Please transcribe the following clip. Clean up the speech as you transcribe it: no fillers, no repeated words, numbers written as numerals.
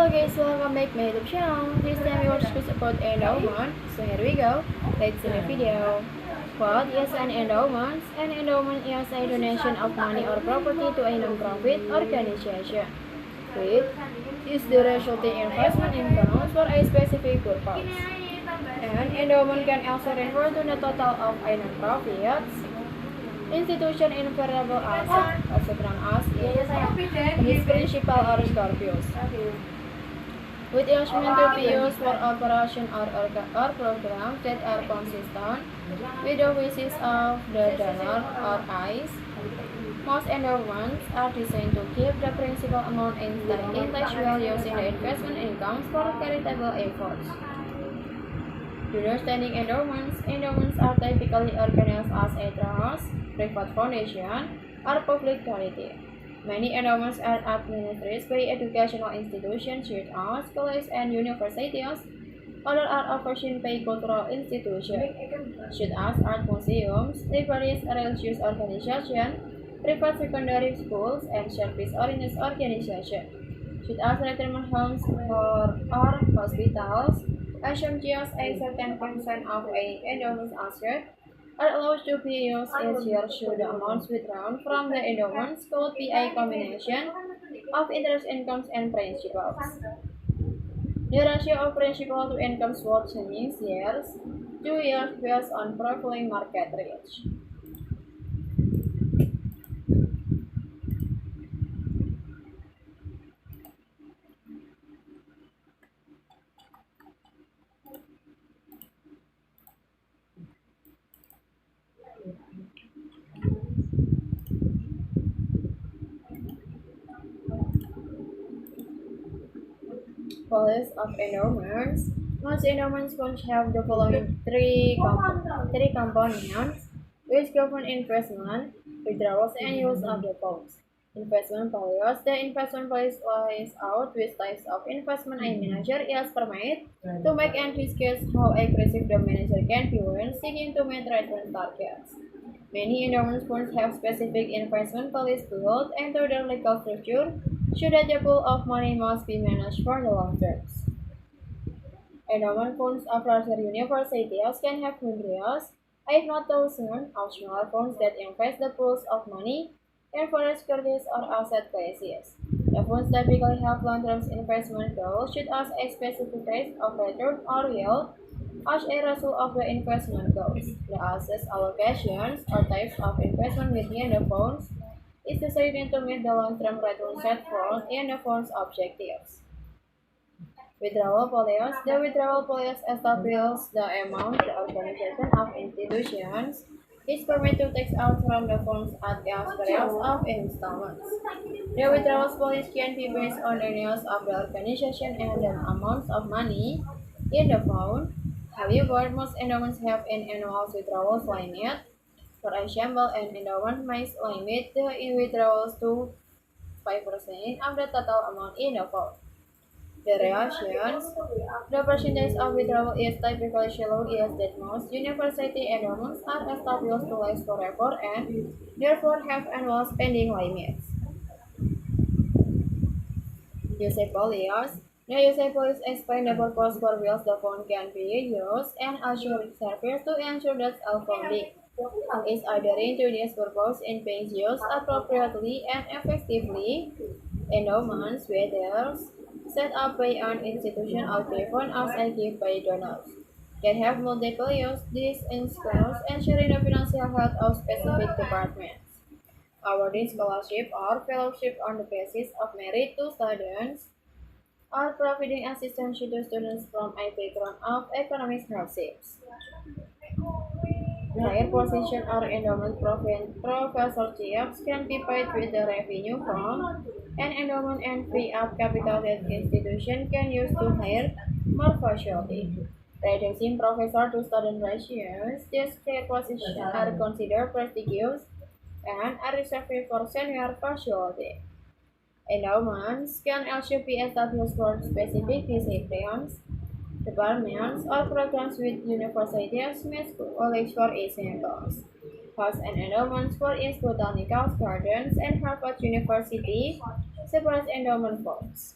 Hello guys, welcome back to my YouTube channel. This time we will discuss about endowment. So here we go. Let's see the video. What is an endowment? An endowment is a donation of money or property to a non-profit organization. It is the resulting investment income for a specific purpose. An endowment can also refer to the total of a non-profit institution in variable asset, also known as its principal or scorpius, with instrument to be used for operation or programs that are consistent with the wishes of the donor or eyes. Most endowments are designed to keep the principal amount intact while using the investment incomes for charitable efforts. Understanding endowments are typically organized as a trust, private foundation, or public charity. Many endowments are administered by educational institutions such as colleges and universities. Others are overseen by cultural institutions such as art museums, libraries, religious organizations, private secondary schools, and service-oriented organizations such as retirement homes or hospitals. Assumptions a certain percent of an endowment asset are allowed to be used each year should the amounts withdrawn from the endowments could be a combination of interest incomes and principals. The ratio of principal to income swap changing years 2 years based on prevailing market rates. Policy of endowments. Most endowments funds have the following three components, which govern investment, withdrawals, and use of the funds. Investment policies. The investment policy lays out which types of investment a manager is permitted to make and discuss how aggressive the manager can be when seeking to meet return targets. Many endowment funds have specific investment policies built into their legal structure, so that the pool of money must be managed for the long terms. Endowment funds of larger universities can have hundreds, if not thousands, of smaller funds that invest the pools of money in foreign securities or asset classes. The funds typically have long-term investment goals, such as a specific rate of return or yield, as a result of the investment goals. The asset allocations or types of investment within the funds is decided to meet the long-term return set forth in the fund's objectives. Withdrawal policies. The withdrawal policy establishes the amount the organization of institutions is permitted to take out from the funds at the various of installments. The withdrawal policy can be based on the needs of the organization and the amounts of money in the fund. However, most endowments have an annual withdrawal limit. For example, an endowment may limit the withdrawals to 5% of the total amount in the fund. The reactions. The percentage of withdrawal is typically shallow is that most university endowments are established to last forever and therefore have annual spending limits. Use policies. The use policies explain the purpose for which the fund can be used and assure service to ensure that all funding is adhering to this purpose and being used appropriately and effectively. Endowments, whether set up by an institution or given as a gift by donors, can have multiple use. This includes ensuring the financial health of specific departments, awarding scholarship or fellowship on the basis of merit to students, or providing assistance to students from a background of economic hardships. Higher position or endowment professorships can be paid with the revenue from an endowment and free up capital that institution can use to hire more faculty. Reducing professor to student ratios, these care positions are considered prestigious and are reserved for senior faculty. Endowments can also be established for specific disciplines, departments, or programs with universities, med school, college for examples. House and endowments for its botanical gardens and Harvard University separate endowment funds.